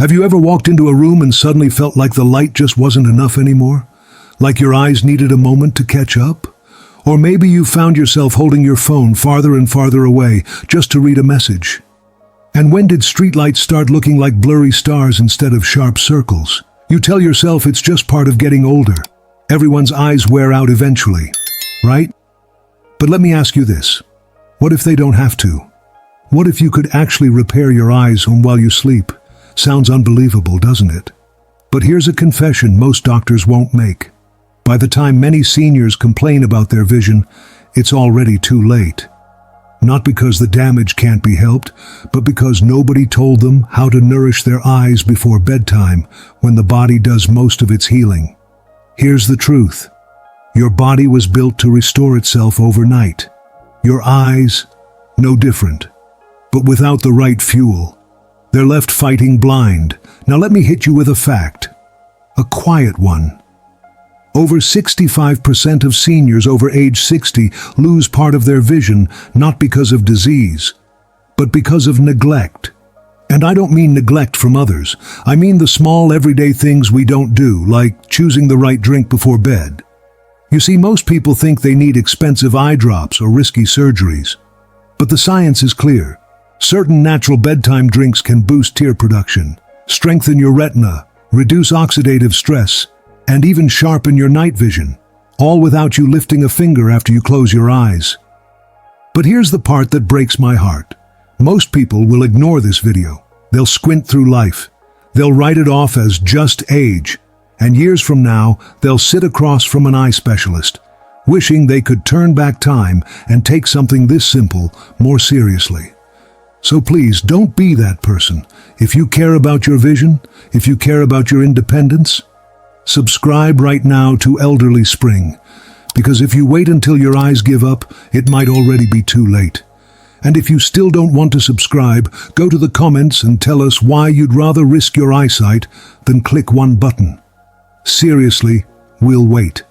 Have you ever walked into a room and suddenly felt like the light just wasn't enough anymore? Like your eyes needed a moment to catch up? Or maybe you found yourself holding your phone farther and farther away just to read a message. And when did streetlights start looking like blurry stars instead of sharp circles? You tell yourself it's just part of getting older. Everyone's eyes wear out eventually, right? But let me ask you this. What if they don't have to? What if you could actually repair your eyes while you sleep? Sounds unbelievable, doesn't it? But here's a confession most doctors won't make. By the time many seniors complain about their vision, it's already too late. Not because the damage can't be helped, but because nobody told them how to nourish their eyes before bedtime when the body does most of its healing. Here's the truth. Your body was built to restore itself overnight. Your eyes, no different. But without the right fuel, they're left fighting blind. Now let me hit you with a fact. A quiet one. Over 65% of seniors over age 60 lose part of their vision not because of disease, but because of neglect. And I don't mean neglect from others. I mean the small everyday things we don't do, like choosing the right drink before bed. You see, most people think they need expensive eye drops or risky surgeries. But the science is clear. Certain natural bedtime drinks can boost tear production, strengthen your retina, reduce oxidative stress, and even sharpen your night vision, all without you lifting a finger after you close your eyes. But here's the part that breaks my heart. Most people will ignore this video. They'll squint through life. They'll write it off as just age. And years from now, they'll sit across from an eye specialist, wishing they could turn back time and take something this simple more seriously. So please, don't be that person. If you care about your vision, if you care about your independence, subscribe right now to Elderly Spring, because if you wait until your eyes give up, it might already be too late. And if you still don't want to subscribe, go to the comments and tell us why you'd rather risk your eyesight than click one button. Seriously, we'll wait.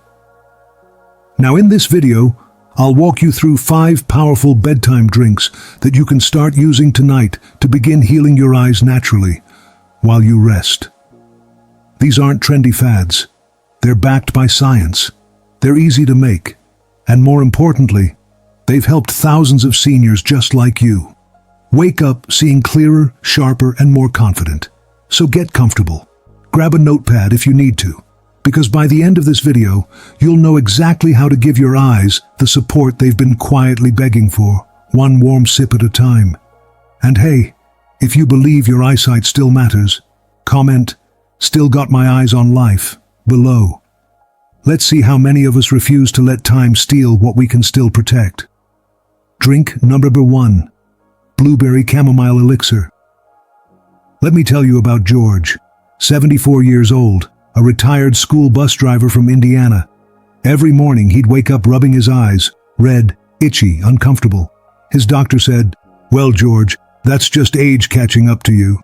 Now in this video, I'll walk you through 5 powerful bedtime drinks that you can start using tonight to begin healing your eyes naturally while you rest. These aren't trendy fads. They're backed by science. They're easy to make. And more importantly, they've helped thousands of seniors just like you. Wake up seeing clearer, sharper, and more confident. So get comfortable. Grab a notepad if you need to, because by the end of this video, you'll know exactly how to give your eyes the support they've been quietly begging for, one warm sip at a time. And hey, if you believe your eyesight still matters, comment, "Still got my eyes on life," below. Let's see how many of us refuse to let time steal what we can still protect. Drink number 1. Blueberry Chamomile Elixir. Let me tell you about George, 74 years old, a retired school bus driver from Indiana. Every morning he'd wake up rubbing his eyes, red, itchy, uncomfortable. His doctor said, "Well, George, that's just age catching up to you."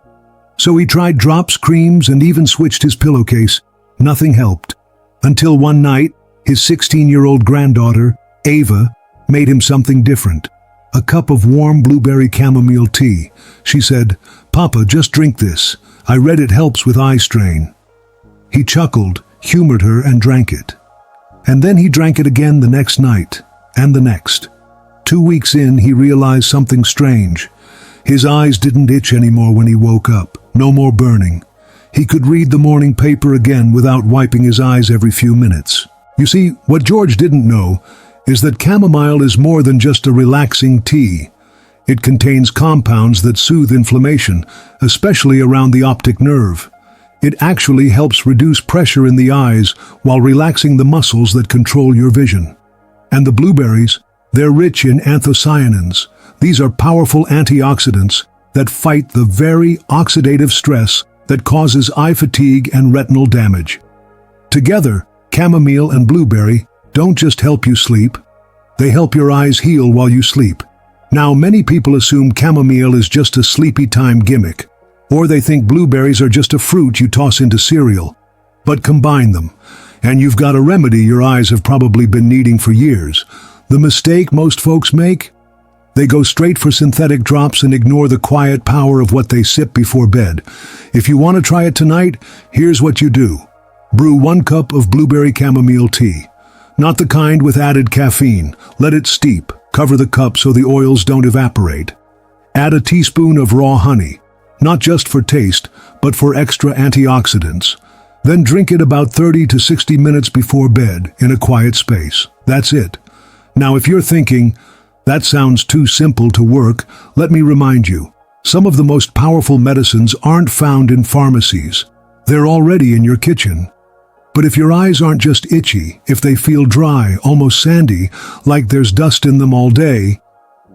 So he tried drops, creams, and even switched his pillowcase. Nothing helped. Until one night, his 16-year-old granddaughter, Ava, made him something different. A cup of warm blueberry chamomile tea. She said, "Papa, just drink this. I read it helps with eye strain." He chuckled, humored her, and drank it. And then he drank it again the next night, and the next. 2 weeks in, he realized something strange. His eyes didn't itch anymore when he woke up. No more burning. He could read the morning paper again without wiping his eyes every few minutes. You see, what George didn't know is that chamomile is more than just a relaxing tea. It contains compounds that soothe inflammation, especially around the optic nerve. It actually helps reduce pressure in the eyes while relaxing the muscles that control your vision. And the blueberries, they're rich in anthocyanins. These are powerful antioxidants that fight the very oxidative stress that causes eye fatigue and retinal damage. Together, chamomile and blueberry don't just help you sleep, they help your eyes heal while you sleep. Now, many people assume chamomile is just a sleepy time gimmick, or they think blueberries are just a fruit you toss into cereal. But combine them, and you've got a remedy your eyes have probably been needing for years. The mistake most folks make? They go straight for synthetic drops and ignore the quiet power of what they sip before bed. If you want to try it tonight, here's what you do. Brew 1 cup of blueberry chamomile tea. Not the kind with added caffeine. Let it steep. Cover the cup so the oils don't evaporate. Add a teaspoon of raw honey, not just for taste, but for extra antioxidants. Then drink it about 30 to 60 minutes before bed in a quiet space. That's it. Now if you're thinking, that sounds too simple to work, let me remind you, some of the most powerful medicines aren't found in pharmacies. They're already in your kitchen. But if your eyes aren't just itchy, if they feel dry, almost sandy, like there's dust in them all day,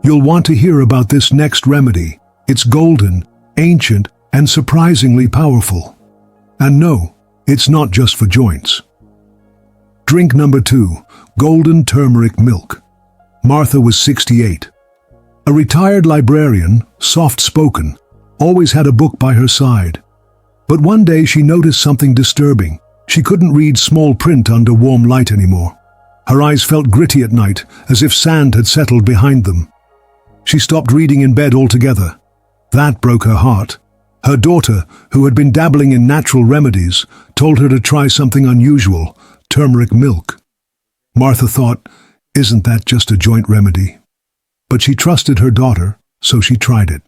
you'll want to hear about this next remedy. It's golden, ancient, and surprisingly powerful. And no, it's not just for joints. Drink number 2, golden turmeric milk. Martha was 68. A retired librarian, soft-spoken, always had a book by her side. But one day she noticed something disturbing. She couldn't read small print under warm light anymore. Her eyes felt gritty at night, as if sand had settled behind them. She stopped reading in bed altogether. That broke her heart. Her daughter, who had been dabbling in natural remedies, told her to try something unusual, turmeric milk. Martha thought, isn't that just a joint remedy? But she trusted her daughter, so she tried it.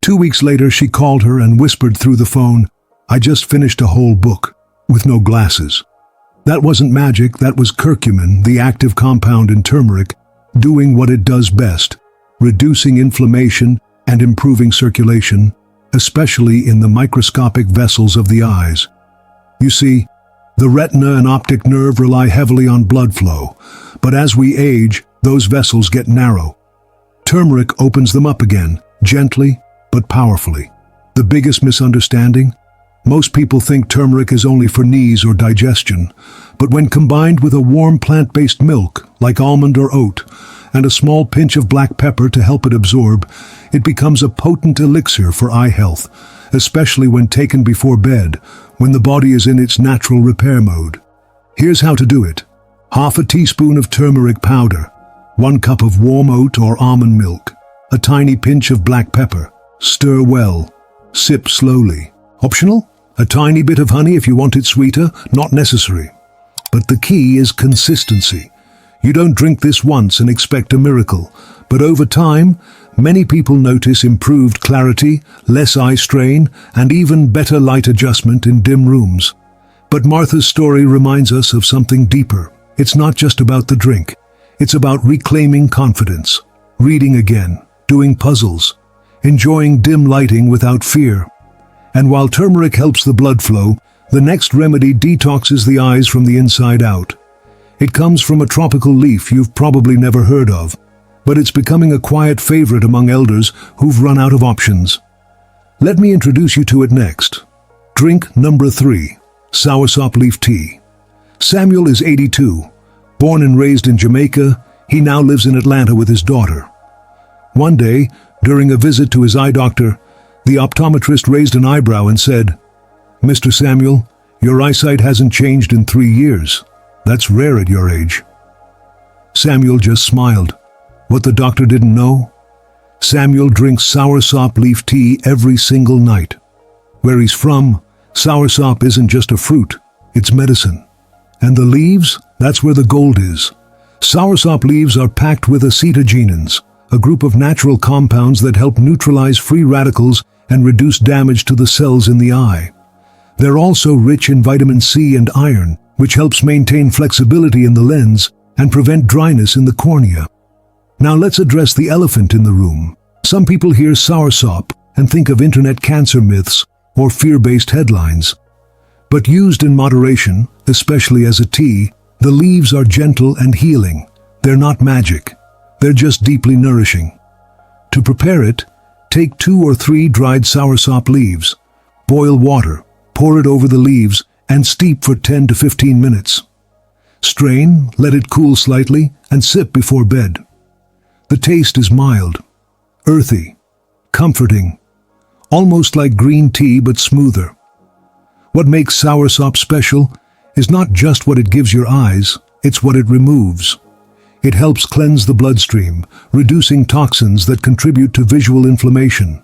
2 weeks later, she called her and whispered through the phone, I just finished a whole book, with no glasses. That wasn't magic, that was curcumin, the active compound in turmeric, doing what it does best, reducing inflammation and improving circulation, especially in the microscopic vessels of the eyes. You see, the retina and optic nerve rely heavily on blood flow, but as we age, those vessels get narrow. Turmeric opens them up again, gently but powerfully. The biggest misunderstanding? Most people think turmeric is only for knees or digestion, but when combined with a warm plant-based milk, like almond or oat, and a small pinch of black pepper to help it absorb, it becomes a potent elixir for eye health, especially when taken before bed, when the body is in its natural repair mode. Here's how to do it. Half a teaspoon of turmeric powder, 1 cup of warm oat or almond milk, a tiny pinch of black pepper. Stir well. Sip slowly. Optional? A tiny bit of honey if you want it sweeter, not necessary. But the key is consistency. You don't drink this once and expect a miracle, but over time, many people notice improved clarity, less eye strain, and even better light adjustment in dim rooms. But Martha's story reminds us of something deeper. It's not just about the drink. It's about reclaiming confidence, reading again, doing puzzles, enjoying dim lighting without fear. And while turmeric helps the blood flow, the next remedy detoxes the eyes from the inside out. It comes from a tropical leaf you've probably never heard of, but it's becoming a quiet favorite among elders who've run out of options. Let me introduce you to it next. Drink number 3, soursop leaf tea. Samuel is 82. Born and raised in Jamaica, he now lives in Atlanta with his daughter. One day, during a visit to his eye doctor, the optometrist raised an eyebrow and said, "Mr. Samuel, your eyesight hasn't changed in 3 years. That's rare at your age." Samuel just smiled. What the doctor didn't know? Samuel drinks soursop leaf tea every single night. Where he's from, soursop isn't just a fruit, it's medicine. And the leaves? That's where the gold is. Soursop leaves are packed with acetogenins, a group of natural compounds that help neutralize free radicals and reduce damage to the cells in the eye. They're also rich in vitamin C and iron, which helps maintain flexibility in the lens and prevent dryness in the cornea. Now let's address the elephant in the room. Some people hear soursop and think of internet cancer myths or fear-based headlines. But used in moderation, especially as a tea, the leaves are gentle and healing. They're not magic. They're just deeply nourishing. To prepare it, take 2 or 3 dried soursop leaves. Boil water, pour it over the leaves, and steep for 10 to 15 minutes. Strain, let it cool slightly, and sip before bed. The taste is mild, earthy, comforting, almost like green tea but smoother. What makes soursop special is not just what it gives your eyes, it's what it removes. It helps cleanse the bloodstream, reducing toxins that contribute to visual inflammation.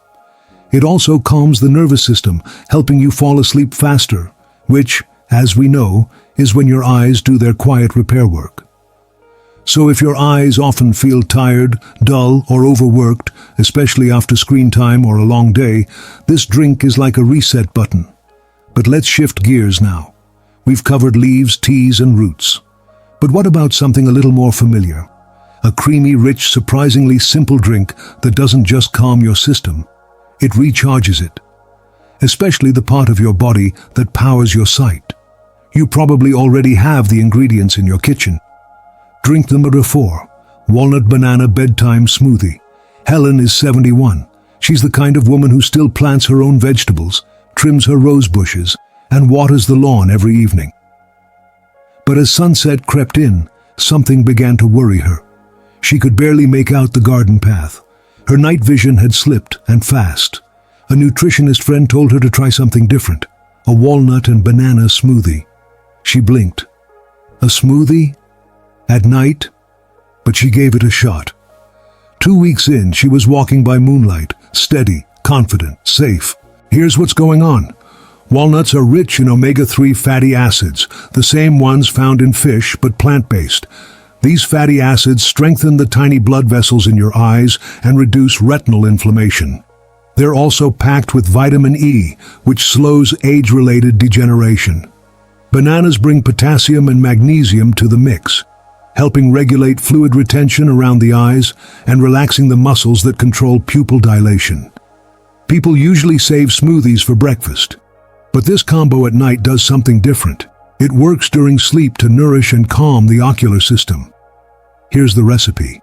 It also calms the nervous system, helping you fall asleep faster, which, as we know, is when your eyes do their quiet repair work. So if your eyes often feel tired, dull, or overworked, especially after screen time or a long day, this drink is like a reset button. But let's shift gears now. We've covered leaves, teas, and roots. But what about something a little more familiar? A creamy, rich, surprisingly simple drink that doesn't just calm your system, it recharges it. Especially the part of your body that powers your sight. You probably already have the ingredients in your kitchen. Drink number 4, Walnut Banana Bedtime Smoothie. Helen is 71. She's the kind of woman who still plants her own vegetables, trims her rose bushes, and waters the lawn every evening. But as sunset crept in, something began to worry her. She could barely make out the garden path. Her night vision had slipped, and fast. A nutritionist friend told her to try something different, a walnut and banana smoothie. She blinked. A smoothie? At night? But she gave it a shot. 2 weeks in, she was walking by moonlight, steady, confident, safe. Here's what's going on. Walnuts are rich in omega-3 fatty acids, the same ones found in fish but plant-based. These fatty acids strengthen the tiny blood vessels in your eyes and reduce retinal inflammation. They're also packed with vitamin E, which slows age-related degeneration. Bananas bring potassium and magnesium to the mix, helping regulate fluid retention around the eyes and relaxing the muscles that control pupil dilation. People usually save smoothies for breakfast, but this combo at night does something different. It works during sleep to nourish and calm the ocular system. Here's the recipe.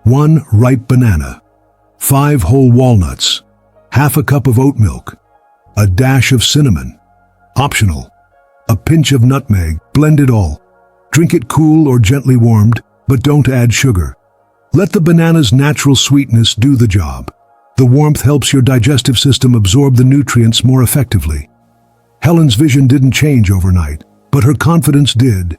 1 ripe banana, 5 whole walnuts, half a cup of oat milk, a dash of cinnamon, optional, a pinch of nutmeg, blend it all. Drink it cool or gently warmed, but don't add sugar. Let the banana's natural sweetness do the job. The warmth helps your digestive system absorb the nutrients more effectively. Helen's vision didn't change overnight, but her confidence did.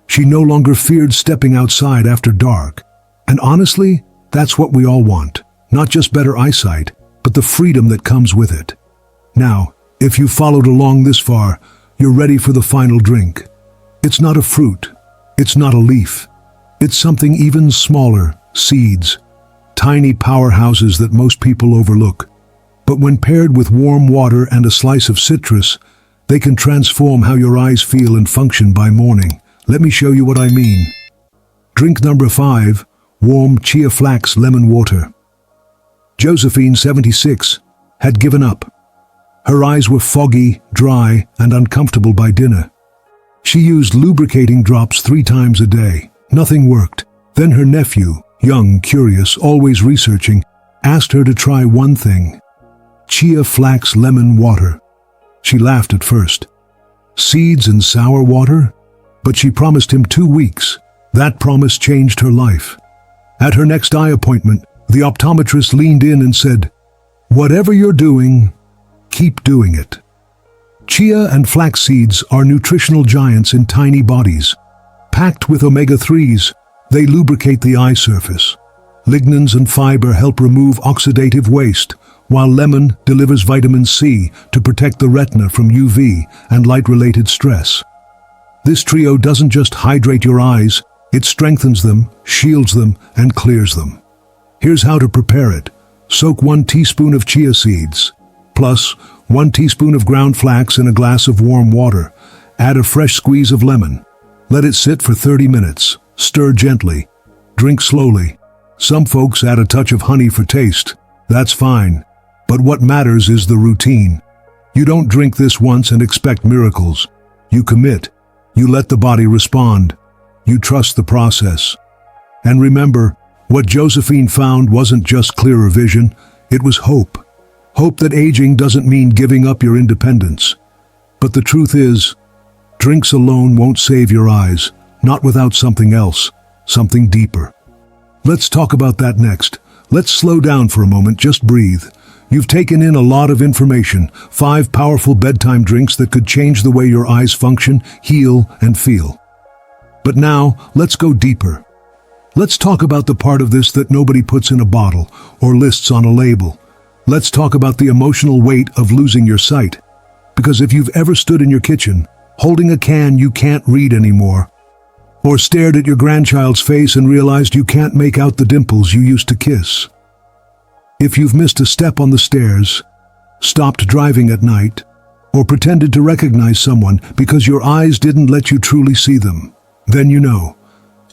She no longer feared stepping outside after dark. And honestly, that's what we all want. Not just better eyesight, but the freedom that comes with it. Now, if you followed along this far, you're ready for the final drink. It's not a fruit. It's not a leaf. It's something even smaller, seeds. Tiny powerhouses that most people overlook. But when paired with warm water and a slice of citrus, they can transform how your eyes feel and function by morning. Let me show you what I mean. Drink number 5, warm chia flax lemon water. Josephine, 76, had given up. Her eyes were foggy, dry, and uncomfortable by dinner. She used lubricating drops 3 times a day. Nothing worked. Then her nephew, young, curious, always researching, asked her to try one thing. Chia flax lemon water. She laughed at first. Seeds and sour water? But she promised him 2 weeks. That promise changed her life. At her next eye appointment, the optometrist leaned in and said, "Whatever you're doing, keep doing it." Chia and flax seeds are nutritional giants in tiny bodies. Packed with omega-3s, they lubricate the eye surface. Lignans and fiber help remove oxidative waste, while lemon delivers vitamin C to protect the retina from UV and light-related stress. This trio doesn't just hydrate your eyes, it strengthens them, shields them, and clears them. Here's how to prepare it. Soak 1 teaspoon of chia seeds, plus 1 teaspoon of ground flax in a glass of warm water. Add a fresh squeeze of lemon. Let it sit for 30 minutes. Stir gently. Drink slowly. Some folks add a touch of honey for taste. That's fine. But what matters is the routine. You don't drink this once and expect miracles. You commit. You let the body respond. You trust the process. And remember, what Josephine found wasn't just clearer vision, it was hope. Hope that aging doesn't mean giving up your independence. But the truth is, drinks alone won't save your eyes, not without something else, something deeper. Let's talk about that next. Let's slow down for a moment, just breathe. You've taken in a lot of information, 5 powerful bedtime drinks that could change the way your eyes function, heal, and feel. But now, let's go deeper. Let's talk about the part of this that nobody puts in a bottle or lists on a label. Let's talk about the emotional weight of losing your sight. Because if you've ever stood in your kitchen, holding a can you can't read anymore, or stared at your grandchild's face and realized you can't make out the dimples you used to kiss. If you've missed a step on the stairs, stopped driving at night, or pretended to recognize someone because your eyes didn't let you truly see them, then you know.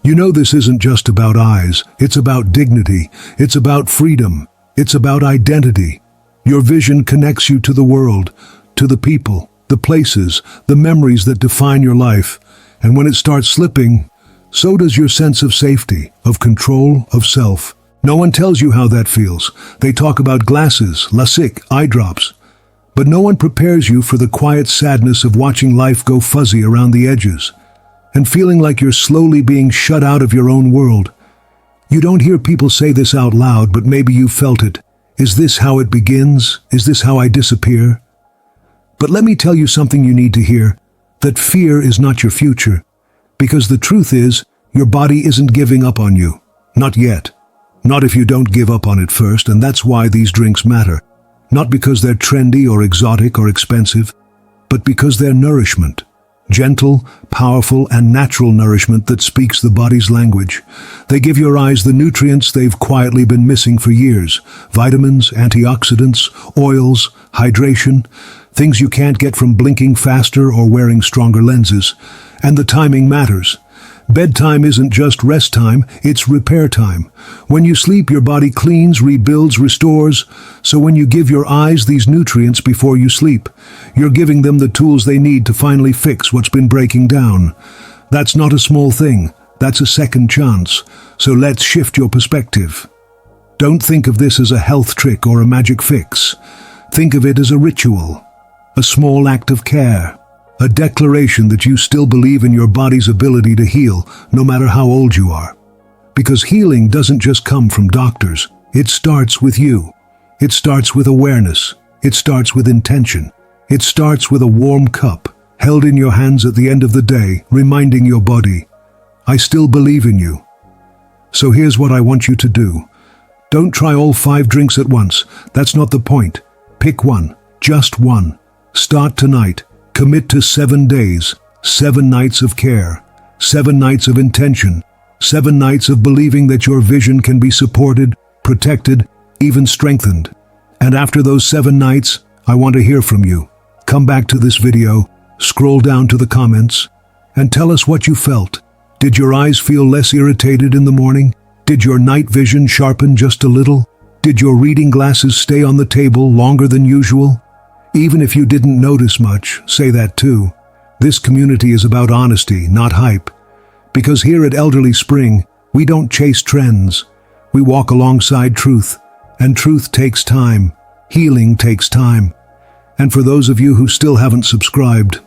You know this isn't just about eyes, it's about dignity, it's about freedom, it's about identity. Your vision connects you to the world, to the people, the places, the memories that define your life. And when it starts slipping, so does your sense of safety, of control, of self. No one tells you how that feels. They talk about glasses, LASIK, eye drops. But no one prepares you for the quiet sadness of watching life go fuzzy around the edges, and feeling like you're slowly being shut out of your own world. You don't hear people say this out loud, but maybe you felt it. Is this how it begins? Is this how I disappear? But let me tell you something you need to hear, that fear is not your future. Because the truth is, your body isn't giving up on you. Not yet. Not if you don't give up on it first, and that's why these drinks matter. Not because they're trendy or exotic or expensive, but because they're nourishment. Gentle, powerful, and natural nourishment that speaks the body's language. They give your eyes the nutrients they've quietly been missing for years. Vitamins, antioxidants, oils, hydration, things you can't get from blinking faster or wearing stronger lenses. And the timing matters. Bedtime isn't just rest time, it's repair time. When you sleep, your body cleans, rebuilds, restores. So when you give your eyes these nutrients before you sleep, you're giving them the tools they need to finally fix what's been breaking down. That's not a small thing, that's a second chance. So let's shift your perspective. Don't think of this as a health trick or a magic fix. Think of it as a ritual, a small act of care. A declaration that you still believe in your body's ability to heal, no matter how old you are. Because healing doesn't just come from doctors. It starts with you. It starts with awareness. It starts with intention. It starts with a warm cup, held in your hands at the end of the day, reminding your body, I still believe in you. So here's what I want you to do. Don't try all 5 drinks at once. That's not the point. Pick one, just one. Start tonight. Commit to 7 days, 7 nights of care, 7 nights of intention, 7 nights of believing that your vision can be supported, protected, even strengthened. And after those 7 nights, I want to hear from you. Come back to this video, scroll down to the comments, and tell us what you felt. Did your eyes feel less irritated in the morning? Did your night vision sharpen just a little? Did your reading glasses stay on the table longer than usual? Even if you didn't notice much, say that too. This community is about honesty, not hype. Because here at Elderly Spring, we don't chase trends. We walk alongside truth. And truth takes time. Healing takes time. And for those of you who still haven't subscribed,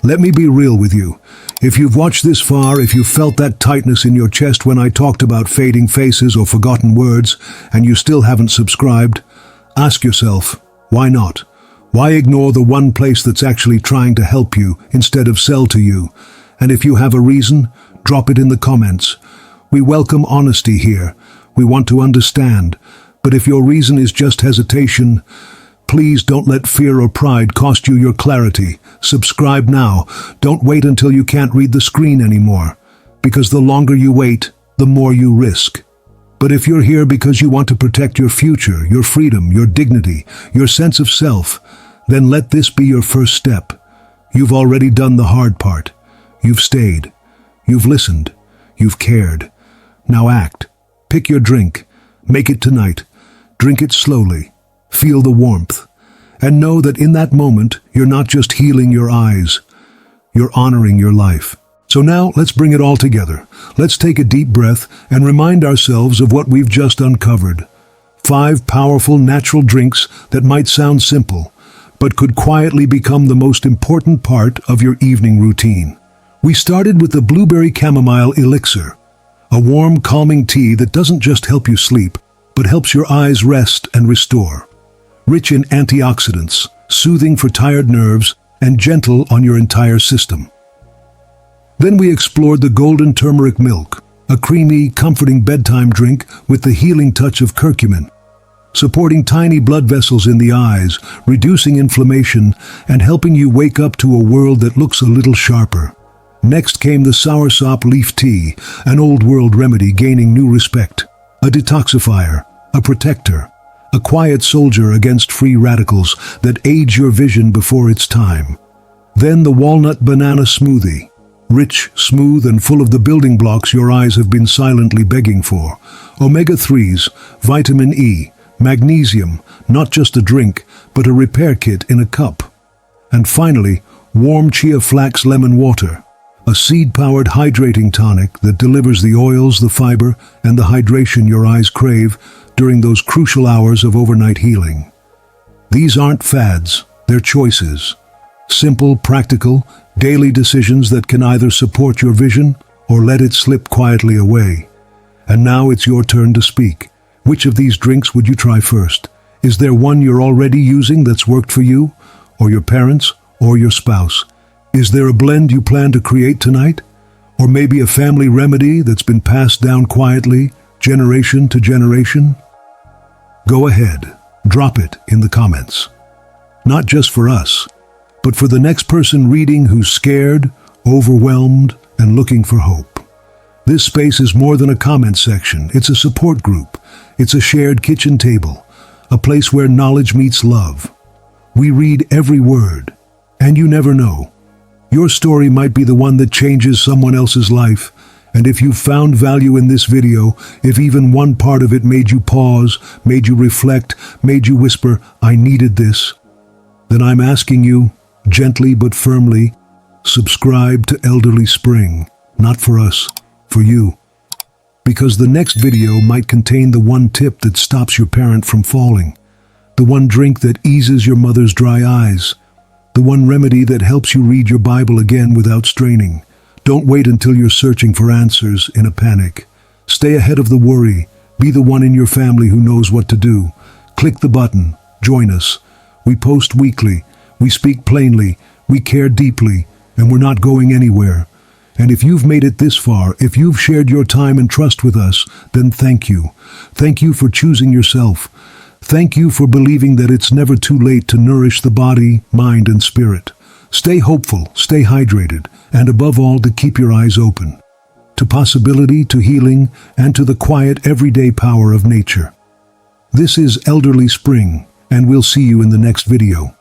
let me be real with you. If you've watched this far, if you felt that tightness in your chest when I talked about fading faces or forgotten words, and you still haven't subscribed, ask yourself, why not? Why ignore the one place that's actually trying to help you instead of sell to you? And if you have a reason, drop it in the comments. We welcome honesty here. We want to understand. But if your reason is just hesitation, please don't let fear or pride cost you your clarity. Subscribe now. Don't wait until you can't read the screen anymore. Because the longer you wait, the more you risk. But if you're here because you want to protect your future, your freedom, your dignity, your sense of self, then let this be your first step. You've already done the hard part. You've stayed. You've listened. You've cared. Now act. Pick your drink. Make it tonight. Drink it slowly. Feel the warmth. And know that in that moment, you're not just healing your eyes. You're honoring your life. So now, let's bring it all together. Let's take a deep breath and remind ourselves of what we've just uncovered. 5 powerful natural drinks that might sound simple, but could quietly become the most important part of your evening routine. We started with the Blueberry Chamomile Elixir, a warm, calming tea that doesn't just help you sleep, but helps your eyes rest and restore. Rich in antioxidants, soothing for tired nerves, and gentle on your entire system. Then we explored the Golden Turmeric Milk, a creamy, comforting bedtime drink with the healing touch of curcumin, supporting tiny blood vessels in the eyes, reducing inflammation, and helping you wake up to a world that looks a little sharper. Next came the soursop leaf tea, an old-world remedy gaining new respect, a detoxifier, a protector, a quiet soldier against free radicals that aids your vision before its time. Then the walnut banana smoothie, rich, smooth, and full of the building blocks your eyes have been silently begging for. Omega-3s, vitamin E, magnesium, not just a drink, but a repair kit in a cup. And finally, warm chia flax lemon water, a seed-powered hydrating tonic that delivers the oils, the fiber, and the hydration your eyes crave during those crucial hours of overnight healing. These aren't fads, they're choices. Simple, practical, daily decisions that can either support your vision or let it slip quietly away. And now it's your turn to speak. Which of these drinks would you try first? Is there one you're already using that's worked for you, or your parents, or your spouse? Is there a blend you plan to create tonight? Or maybe a family remedy that's been passed down quietly, generation to generation? Go ahead, drop it in the comments. Not just for us, but for the next person reading who's scared, overwhelmed, and looking for hope. This space is more than a comment section. It's a support group. It's a shared kitchen table, a place where knowledge meets love. We read every word, and you never know. Your story might be the one that changes someone else's life. And if you've found value in this video, if even one part of it made you pause, made you reflect, made you whisper, "I needed this," then I'm asking you, gently but firmly, subscribe to Elderly Spring. Not for us, for you. Because the next video might contain the one tip that stops your parent from falling, the one drink that eases your mother's dry eyes, the one remedy that helps you read your Bible again without straining. Don't wait until you're searching for answers in a panic. Stay ahead of the worry. Be the one in your family who knows what to do. Click the button. Join us. We post weekly. We speak plainly. We care deeply. And we're not going anywhere. And if you've made it this far, if you've shared your time and trust with us, then thank you. Thank you for choosing yourself. Thank you for believing that it's never too late to nourish the body, mind, and spirit. Stay hopeful, stay hydrated, and above all, to keep your eyes open to possibility, to healing, and to the quiet, everyday power of nature. This is Elderly Spring, and we'll see you in the next video.